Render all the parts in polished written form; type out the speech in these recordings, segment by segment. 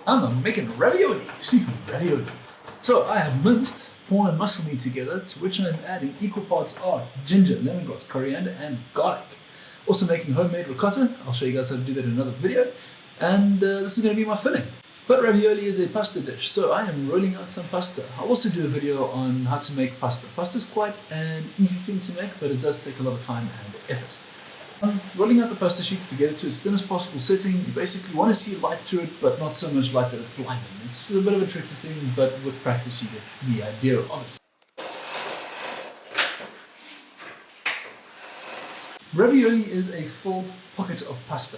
I'm making ravioli, seafood ravioli. So I have minced prawn and mussel meat together, to which I'm adding equal parts of ginger, lemongrass, coriander, and garlic. Also making homemade ricotta. I'll show you guys how to do that in another video. And this is going to be my filling. But ravioli is a pasta dish, so I am rolling out some pasta. I'll also do a video on how to make pasta. Pasta is quite an easy thing to make, but it does take a lot of time and effort. I'm rolling out the pasta sheets to get it to as thin as possible setting. You basically want to see light through it, but not so much light that it's blinding. It's a bit of a tricky thing, but with practice you get the idea of it. Ravioli is a filled pocket of pasta.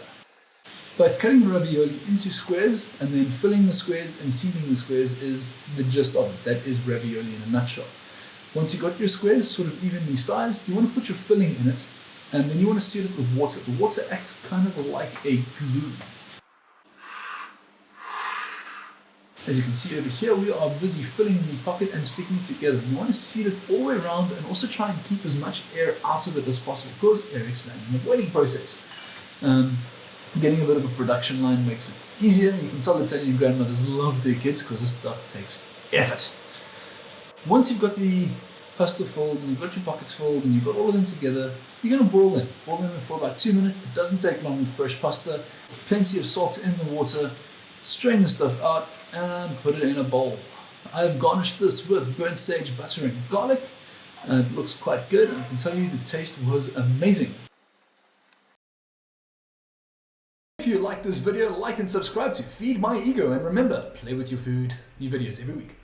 But cutting the ravioli into squares and then filling the squares and sealing the squares is the gist of it. That is ravioli in a nutshell. Once you've got your squares sort of evenly sized, you want to put your filling in it, and then you want to seal it with water. The water acts kind of like a glue. As you can see over here, we are busy filling the pocket and sticking it together. You want to seal it all the way around and also try and keep as much air out of it as possible, because air expands in the boiling process. Getting a bit of a production line makes it easier. You can tell Italian grandmothers love their kids because this stuff takes effort. Once you've got the pasta filled and you've got your pockets filled and you've got all of them together, you're going to boil them. Boil them for about 2 minutes. It doesn't take long with fresh pasta. Plenty of salt in the water. Strain the stuff out and put it in a bowl. I've garnished this with burnt sage, butter and garlic. It looks quite good. I can tell you the taste was amazing. If you like this video, like and subscribe to Feed My Ego, and remember, play with your food. New videos every week.